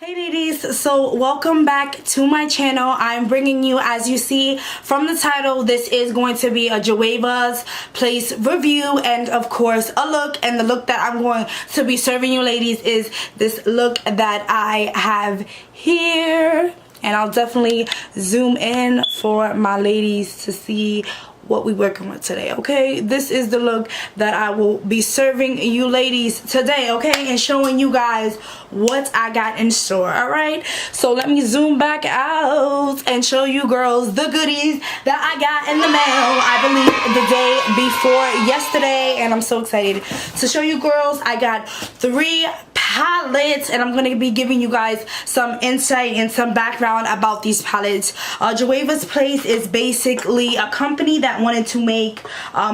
Hey ladies, so welcome back to my channel. I'm bringing you, as you see from the title, this is going to be a Juvia's Place review and of course a look. And the look that I'm going to be serving you ladies is this look that I have here. And I'll definitely zoom in for my ladies to see what we working with today. Okay, this is the look that I will be serving you ladies today, okay, and showing you guys what I got in store. All right, so let me zoom back out and show you girls the goodies that I got in the mail, I believe the day before yesterday, and I'm so excited to show you girls. I got 3 palettes and I'm going to be giving you guys some insight and some background about these palettes. Juvia's Place is basically a company that wanted to make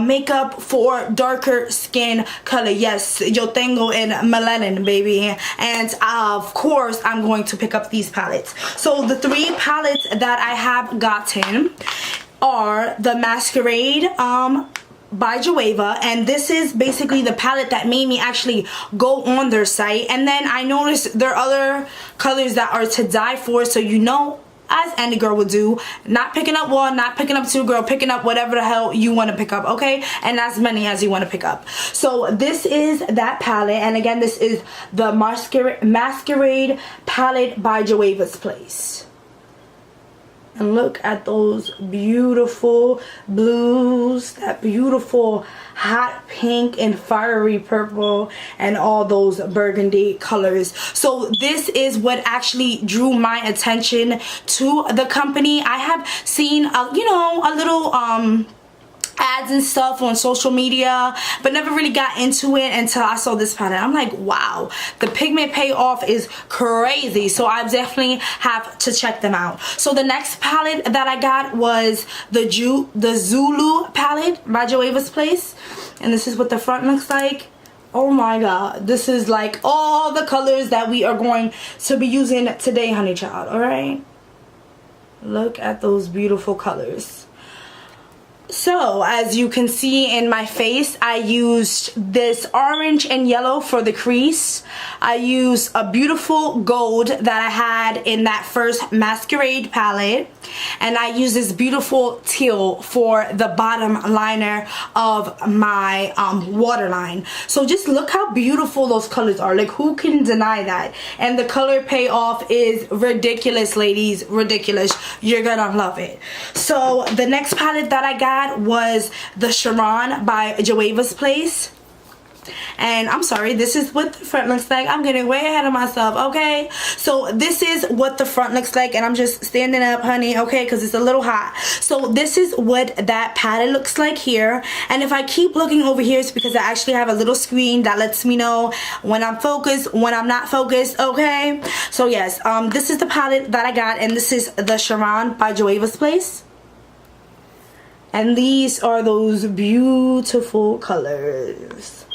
makeup for darker skin color. Yes, yo tengo en melanin, baby. And of course I'm going to pick up these palettes. So the 3 palettes that I have gotten are the Masquerade by Juvia, and this is basically the palette that made me actually go on their site. And then I noticed there are other colors that are to die for, so you know, as any girl would do, not picking up 1, not picking up 2, girl, picking up whatever the hell you want to pick up, okay, and as many as you want to pick up. So this is that palette, and again, this is the Masquerade palette by Juvia's Place. And look at those beautiful blues, that beautiful hot pink and fiery purple, and all those burgundy colors. So this is what actually drew my attention to the company. I have seen, you know, a little ads and stuff on social media, but never really got into it until I saw this palette. I'm like, wow, the pigment payoff is crazy, so I definitely have to check them out. So the next palette that I got was the Zulu palette by Juvia's Place, and this is what the front looks like. Oh my god, this is like all the colors that we are going to be using today, honey child. All right, look at those beautiful colors. So as you can see in my face, I used this orange and yellow for the crease. I used a beautiful gold that I had in that first Masquerade palette, and I used this beautiful teal for the bottom liner of my waterline. So just look how beautiful those colors are. Like, who can deny that? And the color payoff is ridiculous, ladies, ridiculous. You're gonna love it. So the next palette that I got was the Sharon by Juvia's Place, and I'm sorry, this is what the front looks like. I'm getting way ahead of myself, okay? So this is what the front looks like, and I'm just standing up, honey, okay, because it's a little hot. So this is what that palette looks like here, and if I keep looking over here, it's because I actually have a little screen that lets me know when I'm focused, when I'm not focused, okay? So yes, this is the palette that I got, and this is the Sharon by Juvia's Place. And these are those beautiful colors.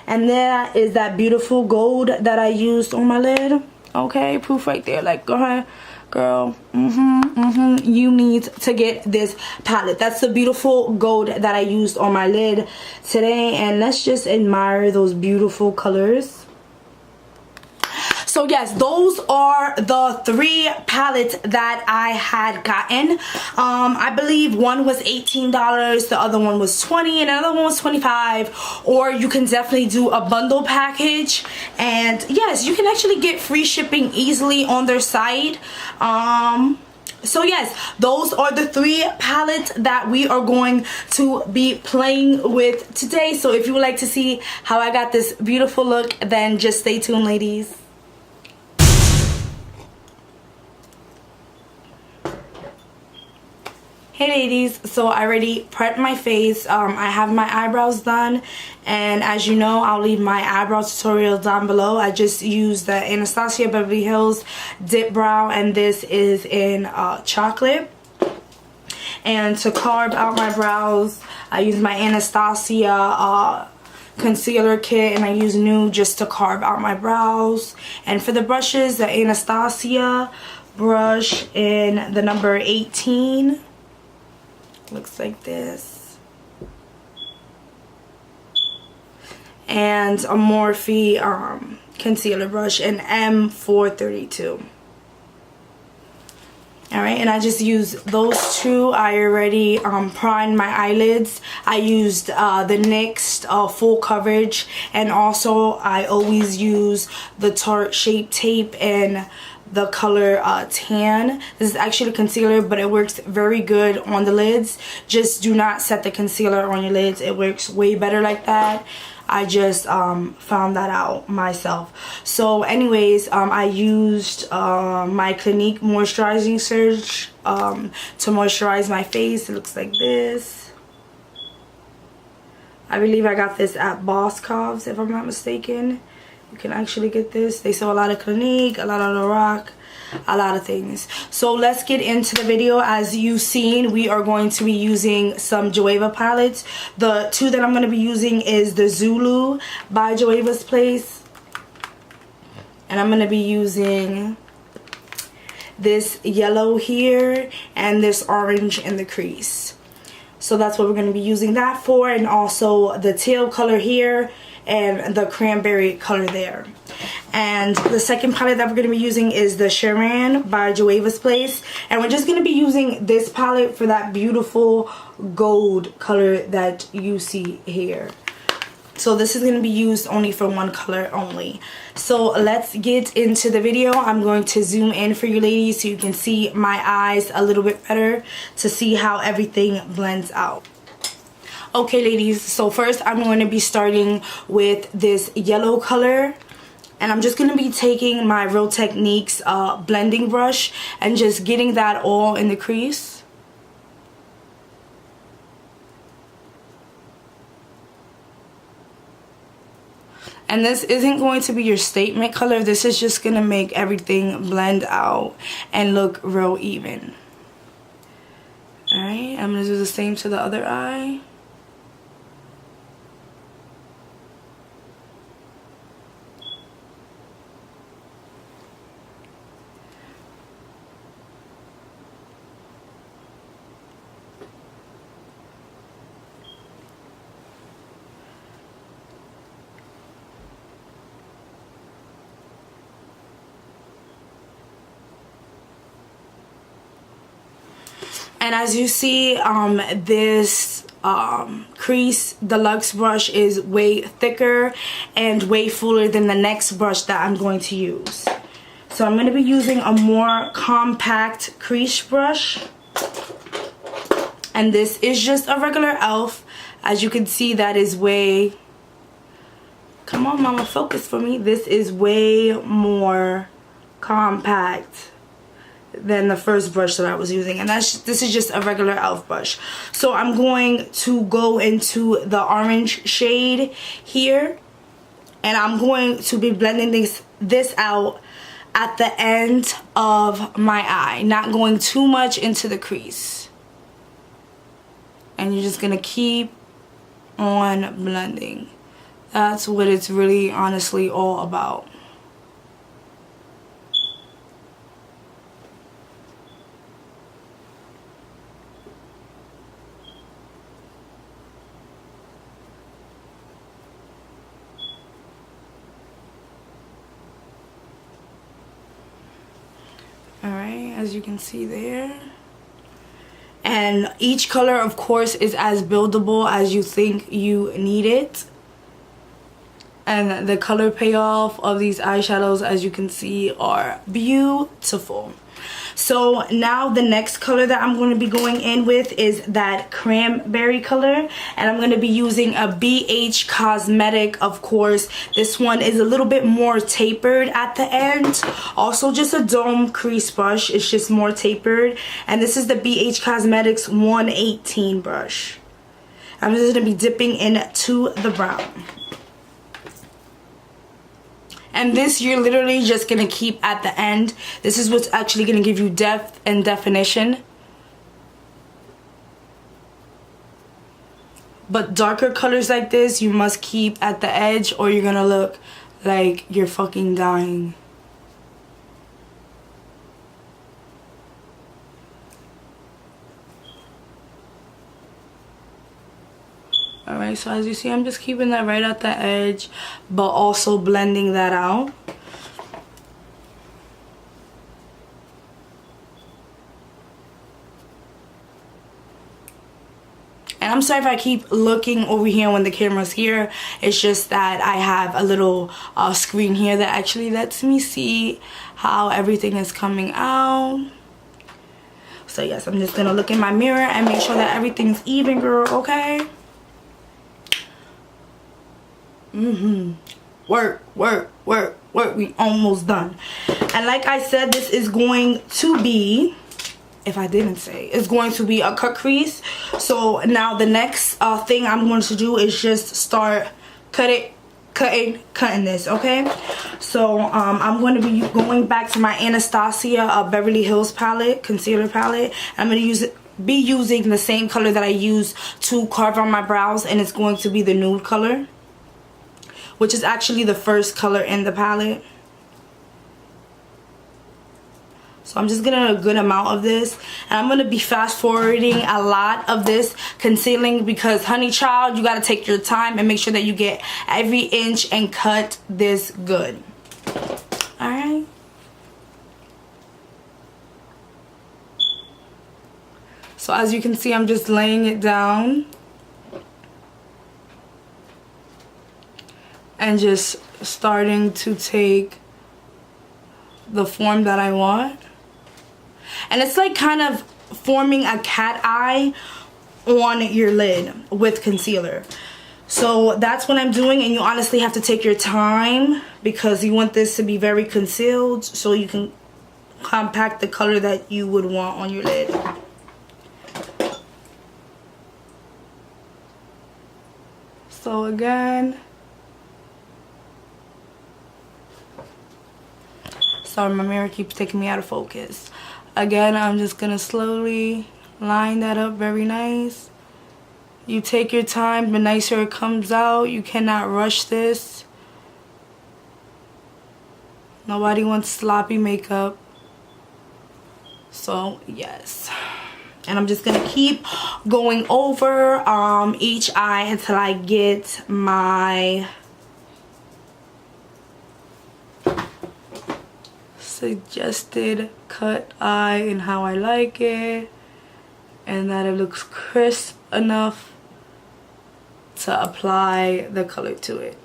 And there is that beautiful gold that I used on my lid. Okay, proof right there. Like, go ahead, girl. You need to get this palette. That's the beautiful gold that I used on my lid today. And let's just admire those beautiful colors. So yes, those are the 3 palettes that I had gotten. I believe one was $18, the other one was $20, and another one was $25. Or you can definitely do a bundle package. And yes, you can actually get free shipping easily on their site. So yes, those are the 3 palettes that we are going to be playing with today. So if you would like to see how I got this beautiful look, then just stay tuned, ladies. Hey ladies, so I already prepped my face. I have my eyebrows done, and as you know, I'll leave my eyebrow tutorial down below. I just used the Anastasia Beverly Hills Dip Brow, and this is in chocolate. And to carve out my brows, I use my Anastasia concealer kit, and I use Nude just to carve out my brows. And for the brushes, the Anastasia brush in the number 18. Looks like this. And a Morphe concealer brush in M432. Alright, and I just used those two. I already primed my eyelids. I used the NYX full coverage, and also I always use the Tarte Shape Tape in the color tan. This is actually concealer, but it works very good on the lids. Just do not set the concealer on your lids. It works way better like that. I just found that out myself. So anyways, I used my Clinique moisturizing surge to moisturize my face. It looks like this. I believe I got this at Boss Covs, if I'm not mistaken. You can actually get this. They sell a lot of Clinique, a lot of Lorac, a lot of things. So let's get into the video. As you've seen, we are going to be using some Juvia palettes. The two that I'm going to be using is the Zulu by Juvia's Place, and I'm going to be using this yellow here and this orange in the crease. So that's what we're going to be using that for, and also the teal color here and the cranberry color there. And the second palette that we're going to be using is the Sharan by Juvia's Place, and we're just going to be using this palette for that beautiful gold color that you see here. So this is going to be used only for one color only. So let's get into the video. I'm going to zoom in for you ladies so you can see my eyes a little bit better, to see how everything blends out. Okay ladies, so first I'm going to be starting with this yellow color, and I'm just going to be taking my Real Techniques blending brush and just getting that all in the crease. And this isn't going to be your statement color. This is just going to make everything blend out and look real even. Alright, I'm going to do the same to the other eye. And as you see, this crease deluxe brush is way thicker and way fuller than the next brush that I'm going to use. So I'm going to be using a more compact crease brush, and this is just a regular e.l.f. As you can see, that is way, come on mama, focus for me. This is way more compact than the first brush that I was using, and this is just a regular e.l.f. brush. So I'm going to go into the orange shade here, and I'm going to be blending this out at the end of my eye, not going too much into the crease. And you're just gonna keep on blending. That's what it's really honestly all about. Alright, as you can see there. And each color, of course, is as buildable as you think you need it. And the color payoff of these eyeshadows, as you can see, are beautiful. So now the next color that I'm going to be going in with is that cranberry color, and I'm going to be using a BH Cosmetic, of course. This one is a little bit more tapered at the end. Also just a dome crease brush. It's just more tapered, and this is the BH Cosmetics 118 brush. I'm just going to be dipping into the brown. And this you're literally just going to keep at the end. This is what's actually going to give you depth and definition. But darker colors like this, you must keep at the edge, or you're going to look like you're fucking dying. Alright, so as you see, I'm just keeping that right at the edge, but also blending that out. And I'm sorry if I keep looking over here when the camera's here. It's just that I have a little screen here that actually lets me see how everything is coming out. So yes, I'm just gonna look in my mirror and make sure that everything's even, girl, okay? Work, work, work, work. We almost done. And like I said, this is going to be, if I didn't say, it's going to be a cut crease. So now the next thing I'm going to do is just start cutting this, okay? So I'm going to be going back to my Anastasia Beverly Hills palette, concealer palette. I'm going to be using the same color that I use to carve on my brows, and it's going to be the nude color, which is actually the first color in the palette. So I'm just getting a good amount of this, and I'm going to be fast forwarding a lot of this concealing because, honey child, you got to take your time and make sure that you get every inch and cut this good. Alright. So as you can see, I'm just laying it down and just starting to take the form that I want. And it's like kind of forming a cat eye on your lid with concealer. So that's what I'm doing, and you honestly have to take your time because you want this to be very concealed so you can compact the color that you would want on your lid. So again, sorry, my mirror keeps taking me out of focus. Again, I'm just gonna slowly line that up very nice. You take your time, the nicer it comes out. You cannot rush this. Nobody wants sloppy makeup. So yes. And I'm just gonna keep going over each eye until I get my suggested cut eye and how I like it, and that it looks crisp enough to apply the color to it.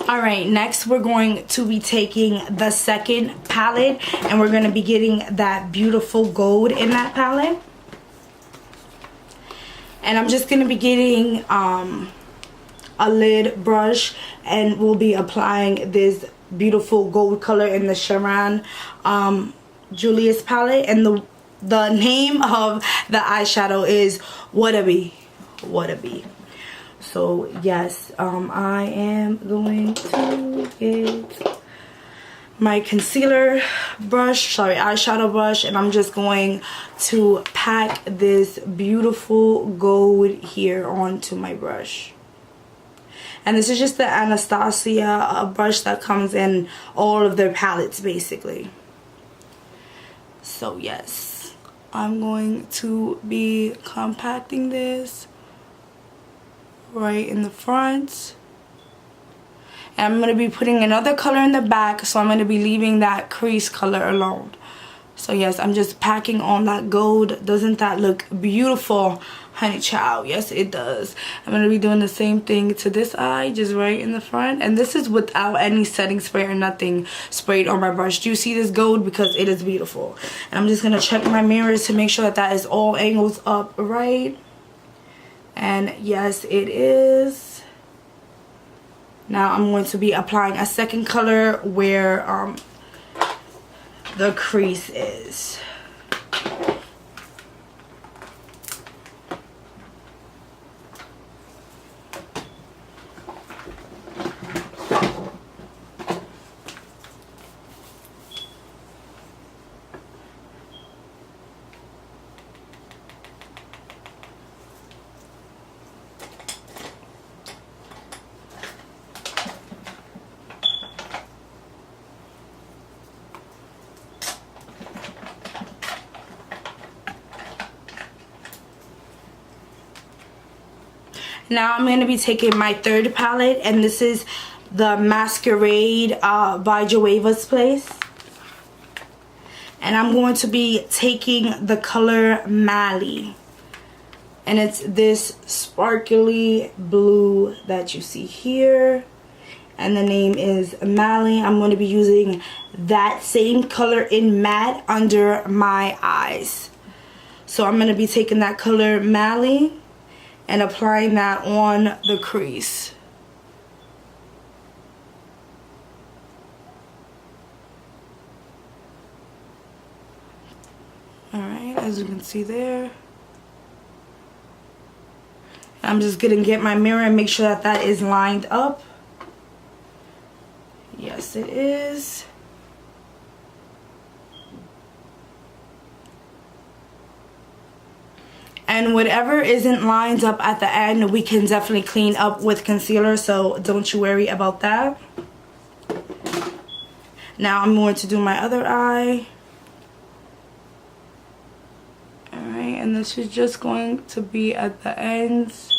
Alright, next we're going to be taking the second palette, and we're going to be getting that beautiful gold in that palette. And I'm just going to be getting a lid brush, and we'll be applying this beautiful gold color in the Sharon Julius palette. And the name of the eyeshadow is Whatta Be. So yes, I am going to get my concealer brush, sorry, eyeshadow brush, and I'm just going to pack this beautiful gold here onto my brush. And this is just the Anastasia brush that comes in all of their palettes basically. So yes, I'm going to be compacting this right in the front, and I'm going to be putting another color in the back, so I'm going to be leaving that crease color alone. So yes, I'm just packing on that gold. Doesn't that look beautiful, honey child? Yes, it does. I'm going to be doing the same thing to this eye, just right in the front. And this is without any setting spray or nothing sprayed on my brush. Do you see this gold? Because it is beautiful. And I'm just going to check my mirrors to make sure that that is all angles up right. And yes, it is. Now I'm going to be applying a second color where the crease is. Now I'm going to be taking my third palette, and this is the Masquerade by Juvia's Place. And I'm going to be taking the color Mali. And it's this sparkly blue that you see here. And the name is Mali. I'm going to be using that same color in matte under my eyes. So I'm going to be taking that color Mali and applying that on the crease. Alright, as you can see there. I'm just going to get my mirror and make sure that that is lined up. Yes, it is. And whatever isn't lined up at the end, we can definitely clean up with concealer, so don't you worry about that. Now I'm going to do my other eye. Alright, and this is just going to be at the ends.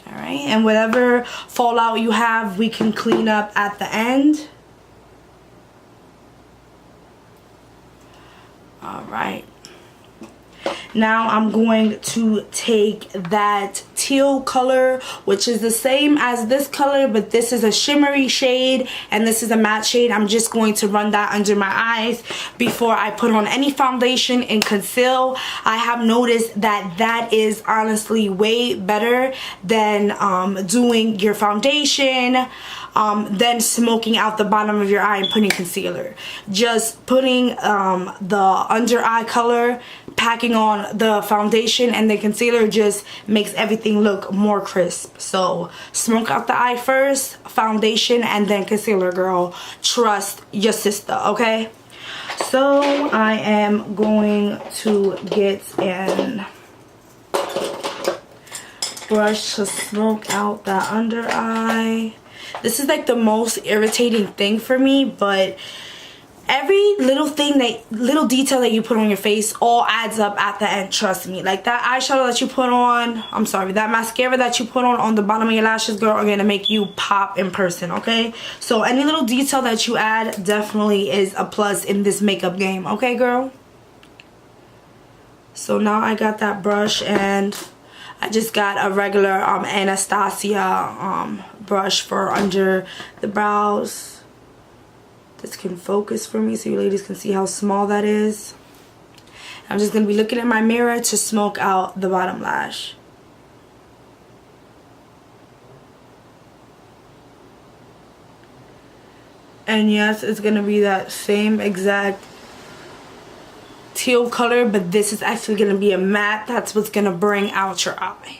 Alright, and whatever fallout you have, we can clean up at the end. Alright, now I'm going to take that teal color, which is the same as this color, but this is a shimmery shade and this is a matte shade. I'm just going to run that under my eyes before I put on any foundation and conceal. I have noticed that that is honestly way better than doing your foundation, then smoking out the bottom of your eye and putting concealer. Just putting the under eye color, packing on the foundation and the concealer just makes everything look more crisp. So smoke out the eye first, foundation, and then concealer, girl. Trust your sister, okay? So I am going to get an brush to smoke out that under eye. This is like the most irritating thing for me, but every little thing, little detail that you put on your face all adds up at the end, trust me. Like that eyeshadow that you put on, I'm sorry, that mascara that you put on the bottom of your lashes, girl, are gonna make you pop in person, okay? So any little detail that you add definitely is a plus in this makeup game, okay, girl? So now I got that brush, and I just got a regular Anastasia brush for under the brows. This can focus for me so you ladies can see how small that is. I'm just going to be looking at my mirror to smoke out the bottom lash. And yes, it's going to be that same exact teal color, but this is actually going to be a matte. That's what's going to bring out your eye.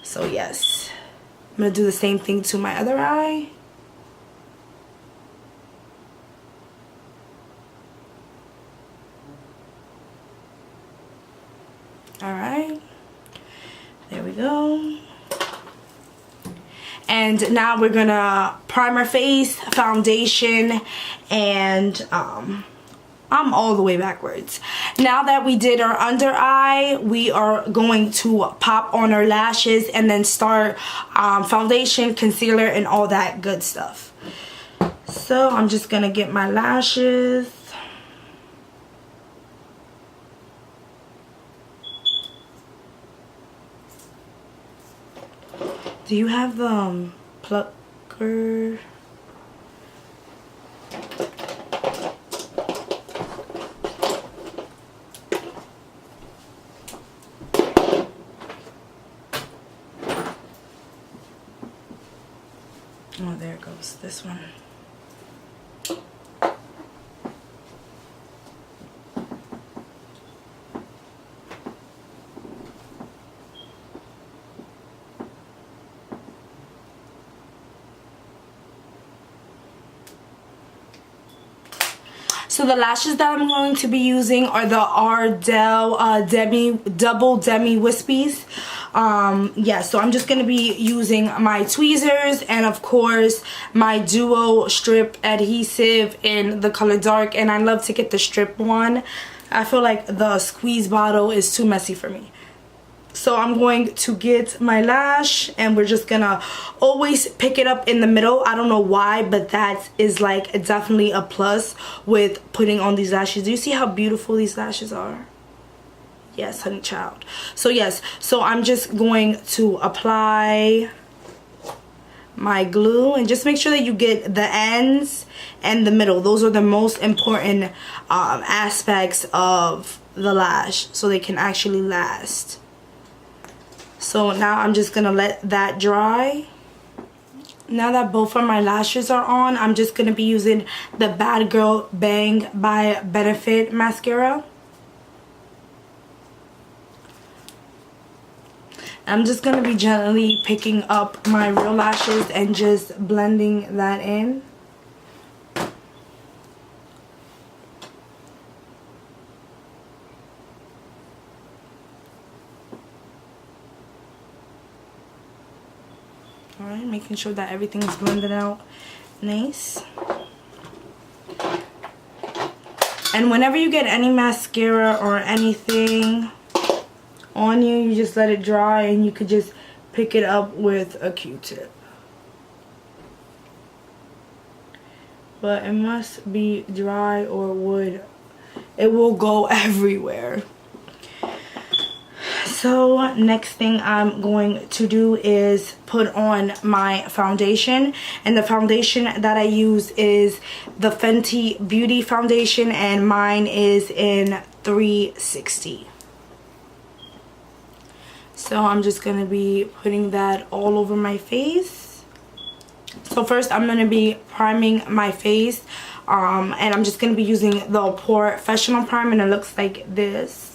So yes, I'm going to do the same thing to my other eye. Alright, there we go. And now we're gonna prime our face, foundation, and I'm all the way backwards. Now that we did our under eye, we are going to pop on our lashes and then start foundation, concealer, and all that good stuff. So I'm just gonna get my lashes. Do you have the plucker? Oh, there it goes, this one. So the lashes that I'm going to be using are the Ardell double demi wispies. Yeah, so I'm just going to be using my tweezers and of course my duo strip adhesive in the color dark, and I love to get the strip one. I feel like the squeeze bottle is too messy for me. So I'm going to get my lash and we're just gonna always pick it up in the middle. I don't know why, but that is like definitely a plus with putting on these lashes. Do you see how beautiful these lashes are? Yes, honey child. So yes, so I'm just going to apply my glue and just make sure that you get the ends and the middle. Those are the most important aspects of the lash so they can actually last. So now I'm just gonna let that dry. Now that both of my lashes are on, I'm just gonna be using the Bad Girl Bang by Benefit mascara. I'm just gonna be gently picking up my real lashes and just blending that in. Alright, making sure that everything's blended out nice. And whenever you get any mascara or anything on you, you just let it dry and you could just pick it up with a Q-tip. But it must be dry or it will go everywhere. So next thing I'm going to do is put on my foundation, and the foundation that I use is the Fenty Beauty foundation, and mine is in 360. So I'm just going to be putting that all over my face. So first I'm going to be priming my face, and I'm just going to be using the Porefessional primer, and it looks like this.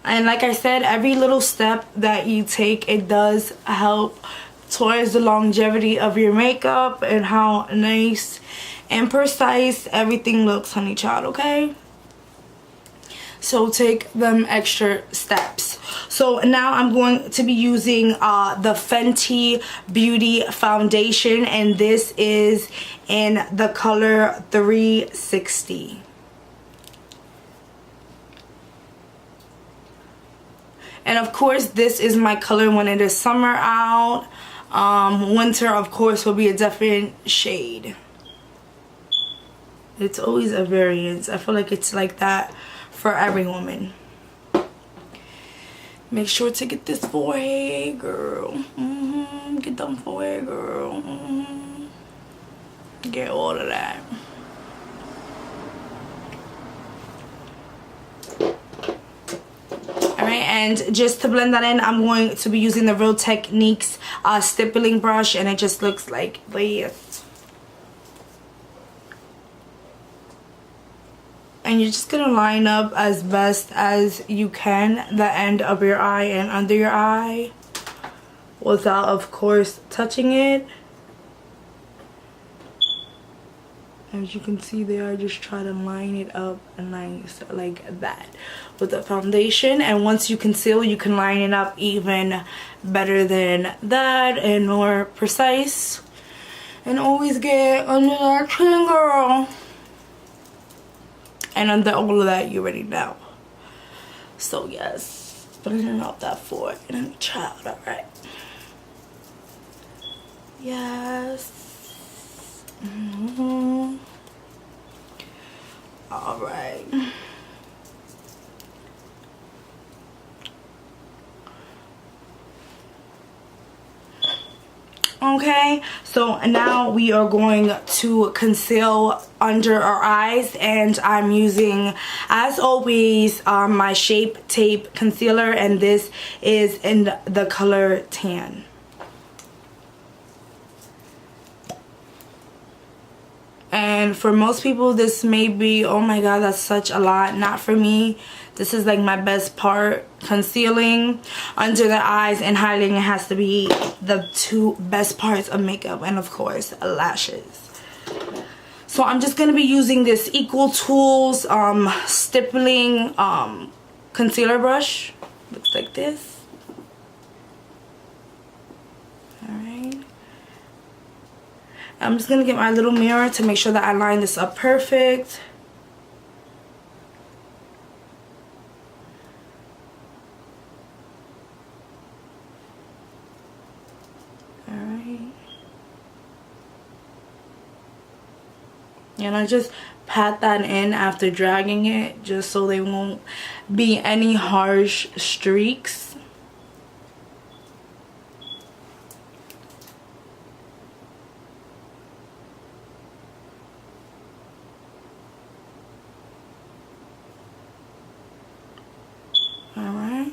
And like I said, every little step that you take, it does help towards the longevity of your makeup and how nice and precise everything looks, honey child, okay? So take them extra steps. So now I'm going to be using the Fenty Beauty foundation, and this is in the color 360. And of course, this is my color when it is summer out. Winter, of course, will be a different shade. It's always a variance. I feel like it's like that for every woman. Make sure to get this forehead, girl. Get them forehead, girl. Get all of that. Alright, and just to blend that in, I'm going to be using the Real Techniques stippling brush, and it just looks like this. And you're just going to line up as best as you can the end of your eye and under your eye without, of course, touching it. As you can see there, I just try to line it up nice like that with the foundation. And once you conceal, you can line it up even better than that and more precise. and always get under that chin, girl. And under all of that, you already know. So yes, blending out that forehead and child. All right. Yes. All right. Okay, so now we are going to conceal under our eyes, and I'm using, as always, my Shape Tape concealer, and this is in the color Tan. And for most people, this may be, oh my god, that's such a lot. Not for me. This is like my best part. Concealing under the eyes and highlighting, it has to be the two best parts of makeup. And of course, lashes. So I'm just going to be using this Equal Tools stippling concealer brush. Looks like this. Alright. I'm just going to get my little mirror to make sure that I line this up perfect. Alright. And I just pat that in after dragging it, just so there won't be any harsh streaks. Alright.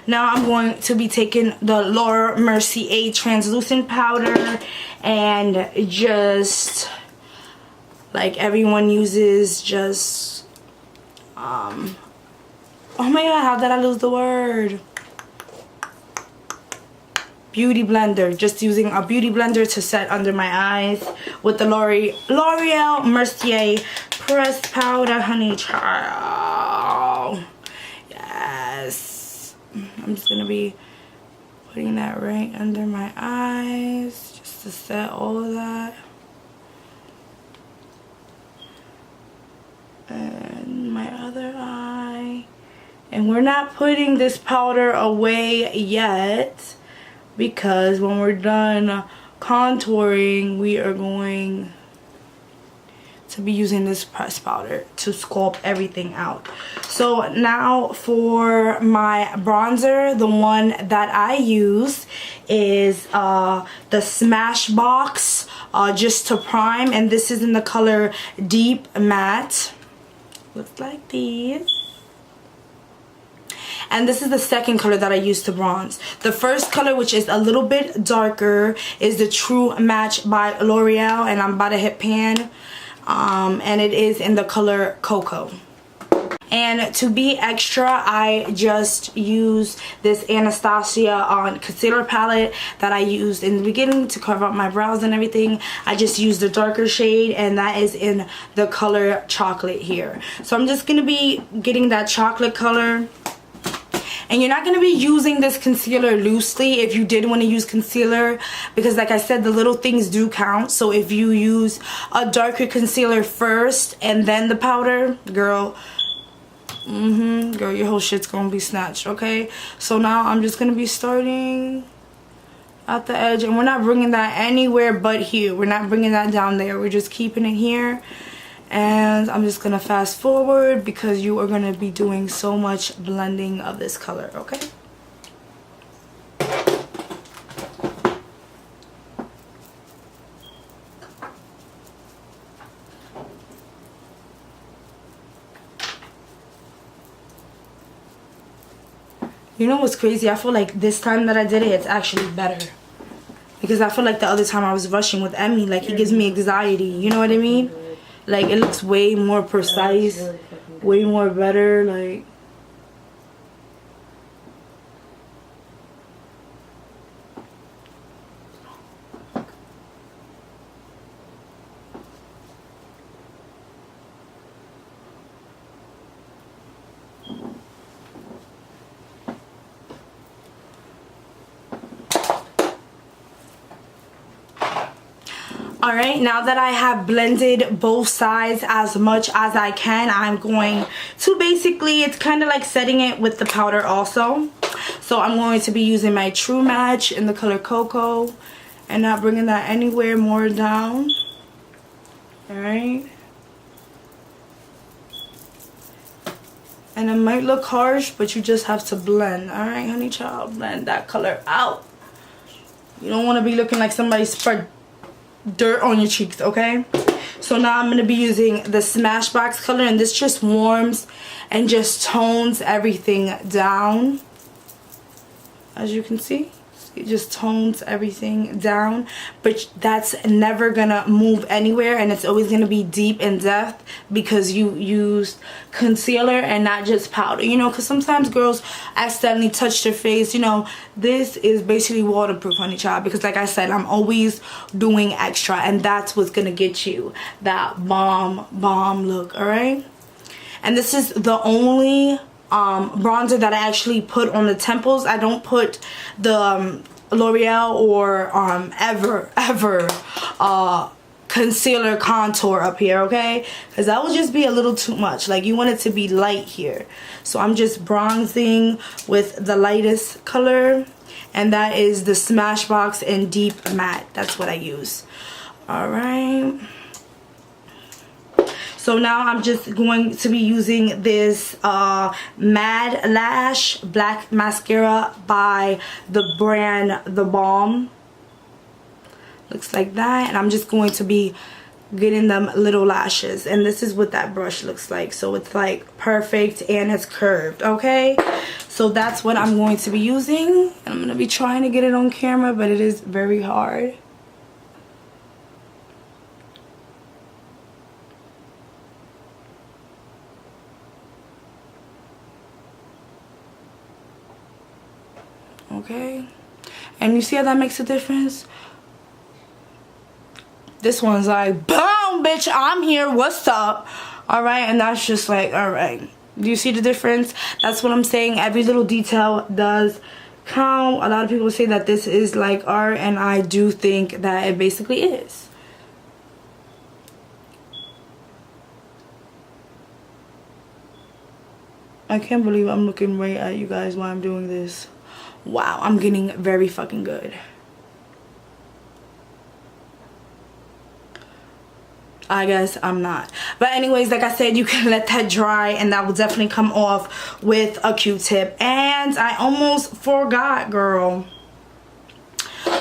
Now I'm going to be taking the Laura Mercier translucent powder, and just like everyone uses, just oh my god, how did I lose the word? Beauty blender. Just using a beauty blender to set under my eyes with the L'Oreal Mercier pressed powder, honey child. Yes. I'm just gonna be putting that right under my eyes just to set all of that. And my other eye. And we're not putting this powder away yet, because when we're done contouring, we are going to be using this pressed powder to sculpt everything out. So now for my bronzer, the one that I use is the Smashbox Just to Prime, and this is in the color Deep Matte. Looks like these. And this is the second color that I use to bronze. The first color, which is a little bit darker, is the True Match by L'Oreal, and I'm about to hit pan. And it is in the color Cocoa. And to be extra, I just use this Anastasia concealer palette that I used in the beginning to cover up my brows and everything. I just used the darker shade, and that is in the color Chocolate here. So I'm just going to be getting that chocolate color. And you're not going to be using this concealer loosely if you did want to use concealer, because like I said, the little things do count. So if you use a darker concealer first and then the powder, girl, girl, your whole shit's going to be snatched, okay? So now I'm just going to be starting at the edge, and we're not bringing that anywhere but here. We're not bringing that down there. We're just keeping it here. And I'm just gonna fast forward because you are gonna be doing so much blending of this color, okay? You know what's crazy? I feel like this time that I did it, it's actually better. Because I feel like the other time I was rushing with Emmy, like he gives me anxiety, you know what I mean? Like, it looks way more precise, way more better, like. Alright, now that I have blended both sides as much as I can, I'm going to basically, it's kind of like setting it with the powder also. So I'm going to be using my True Match in the color Cocoa and not bringing that anywhere more down. Alright. And it might look harsh, but you just have to blend. Alright, honey child, blend that color out. You don't want to be looking like somebody spread dirt on your cheeks, okay? So now I'm going to be using the Smashbox color, and this just warms and just tones everything down. As you can see, it just tones everything down, but that's never gonna move anywhere, and it's always gonna be deep in depth because you used concealer and not just powder, you know, because sometimes girls accidentally touch their face. You know, this is basically waterproof, honey child, because like I said, I'm always doing extra, and that's what's gonna get you that bomb look. All right, and this is the only bronzer that I actually put on the temples. I don't put the L'Oreal or ever concealer contour up here, okay? Because that would just be a little too much. Like, you want it to be light here. So I'm just bronzing with the lightest color, and that is the Smashbox in Deep Matte. That's what I use. Alright, so now I'm just going to be using this Mad Lash Black Mascara by the brand The Balm. Looks like that. And I'm just going to be getting them little lashes. And this is what that brush looks like. So it's like perfect and it's curved, okay? So that's what I'm going to be using. And I'm going to be trying to get it on camera, but it is very hard. Okay, and you see how that makes a difference? This one's like, boom, bitch, I'm here, what's up? All right, and that's just like, all right, do you see the difference? That's what I'm saying. Every little detail does count. A lot of people say that this is like art, and I do think that it basically is. I can't believe I'm looking right at you guys while I'm doing this. Wow, I'm getting very fucking good. I guess I'm not. But anyways, like I said, you can let that dry, and that will definitely come off with a Q-tip. And I almost forgot, girl.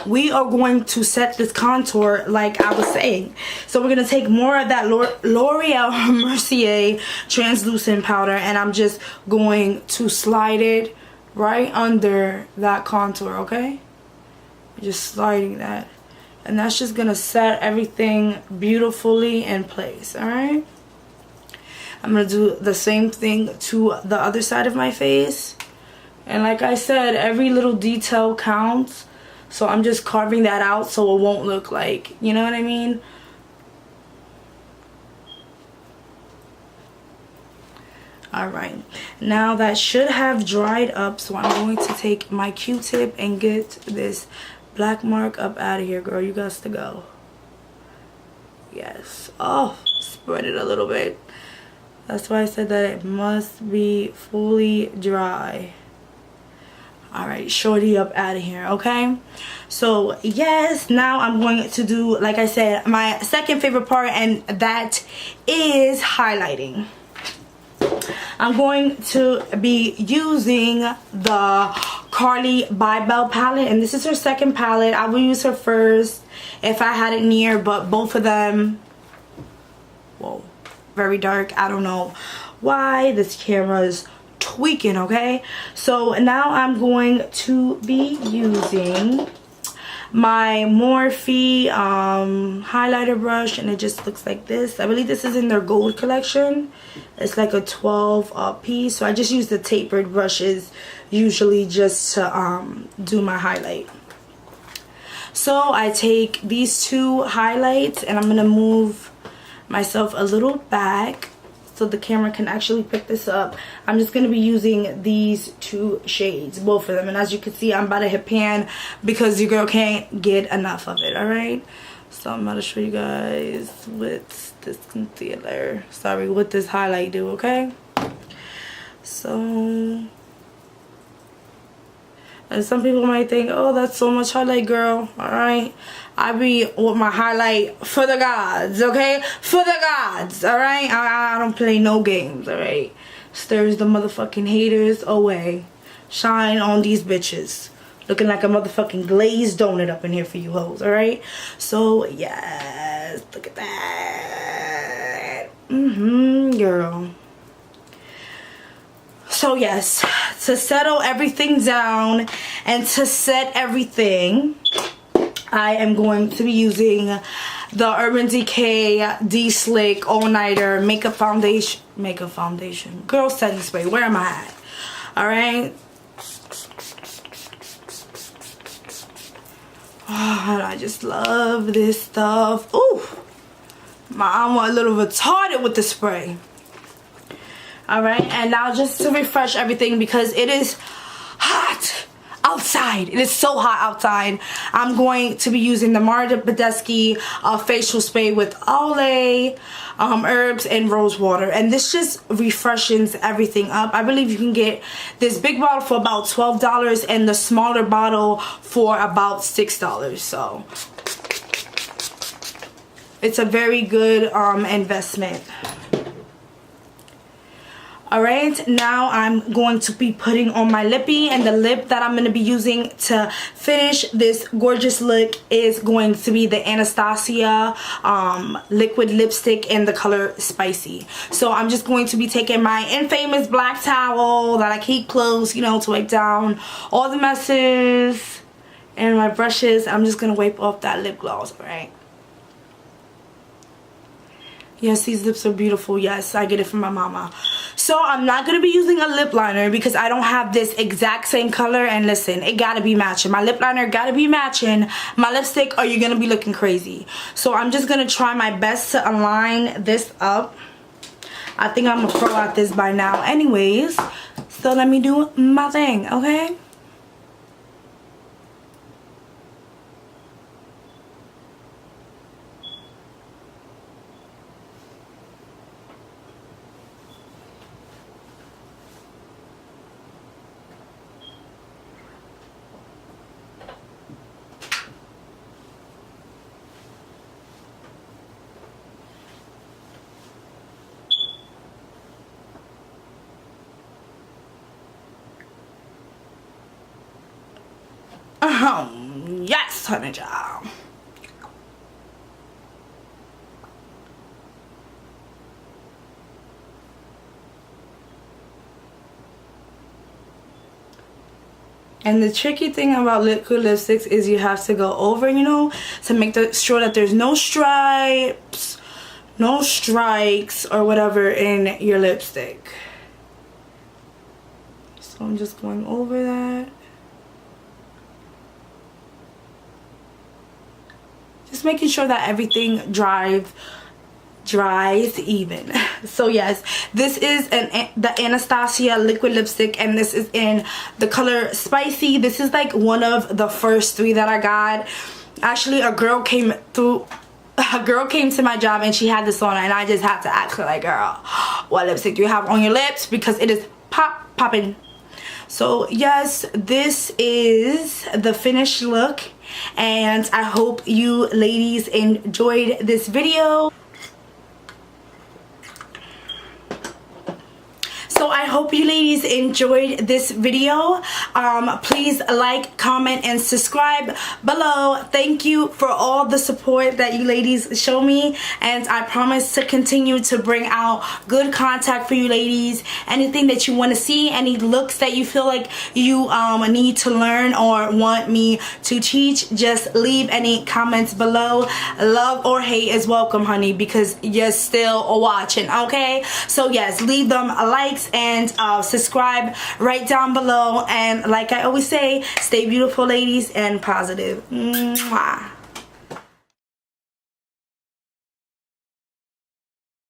We are going to set this contour like I was saying. So we're going to take more of that L'Oreal Mercier translucent powder, and I'm just going to slide it right under that contour, okay? Just sliding that, and that's just gonna set everything beautifully in place. All right, I'm gonna do the same thing to the other side of my face, and like I said, every little detail counts. So I'm just carving that out so it won't look like, you know what I mean? Alright, now that should have dried up, so I'm going to take my Q-tip and get this black mark up out of here, girl. You got to go. Yes. Oh, spread it a little bit. That's why I said that it must be fully dry. Alright, shorty up out of here, okay? So, yes, now I'm going to do, like I said, my second favorite part, and that is highlighting. I'm going to be using the Carli bybel palette, and this is her second palette. I will use her first if I had it near, but both of them, whoa, very dark. I don't know why this camera is tweaking, okay? So now I'm going to be using my Morphe highlighter brush, and it just looks like this. I believe this is in their gold collection. It's like a 12 piece, so I just use the tapered brushes usually just to do my highlight. So I take these two highlights, and I'm gonna move myself a little back so the camera can actually pick this up. I'm just gonna be using these two shades, both of them, and as you can see, I'm about to hit pan because your girl can't get enough of it. All right, So I'm about to show you guys what this concealer, sorry, what this highlight do, okay? So, and some people might think, oh, that's so much highlight, girl. Alright, I be with my highlight for the gods, okay? For the gods, alright? I don't play no games, alright? Stirs the motherfucking haters away. Shine on these bitches. Looking like a motherfucking glazed donut up in here for you hoes, alright? So, yes, look at that. Girl. So yes, to settle everything down and to set everything, I am going to be using the Urban Decay D-Slick All-Nighter Makeup Foundation. Girl setting spray. Where am I at? Alright. Oh, I just love this stuff. Ooh. I'm a little retarded with the spray. Alright, and now just to refresh everything because it is hot outside. It is so hot outside. I'm going to be using the Mara Badescu facial spray with Olay, herbs, and rose water. And this just refreshes everything up. I believe you can get this big bottle for about $12 and the smaller bottle for about $6. So it's a very good investment. Alright, now I'm going to be putting on my lippy, and the lip that I'm going to be using to finish this gorgeous look is going to be the Anastasia liquid lipstick in the color Spicy. So I'm just going to be taking my infamous black towel that I keep close, you know, to wipe down all the messes, and my brushes. I'm just going to wipe off that lip gloss, alright? Yes, these lips are beautiful. Yes, I get it from my mama. So I'm not going to be using a lip liner because I don't have this exact same color. And listen, it got to be matching. My lip liner got to be matching my lipstick or you're going to be looking crazy. So I'm just going to try my best to align this up. I think I'm a pro at this by now anyways. So let me do my thing, okay? Yes, honey child. And the tricky thing about liquid lipsticks is you have to go over, you know, to make sure that there's no stripes, no strikes or whatever in your lipstick. So I'm just going over that. Just making sure that everything dries even. So yes, this is the Anastasia liquid lipstick, and this is in the color Spicy. This is like one of the first 3 that I got. Actually, a girl came to my job and she had this on, and I just had to ask her, like, girl, what lipstick do you have on your lips? Because it is popping. So yes, this is the finished look, and I hope you ladies enjoyed this video. So I hope you ladies enjoyed this video. Please like, comment, and subscribe below. Thank you for all the support that you ladies show me, and I promise to continue to bring out good content for you ladies. Anything that you want to see, any looks that you feel like you need to learn or want me to teach, just leave any comments below. Love or hate is welcome, honey, because you're still watching, okay? So yes, leave them likes and subscribe right down below, and like I always say, stay beautiful ladies and positive. Mwah.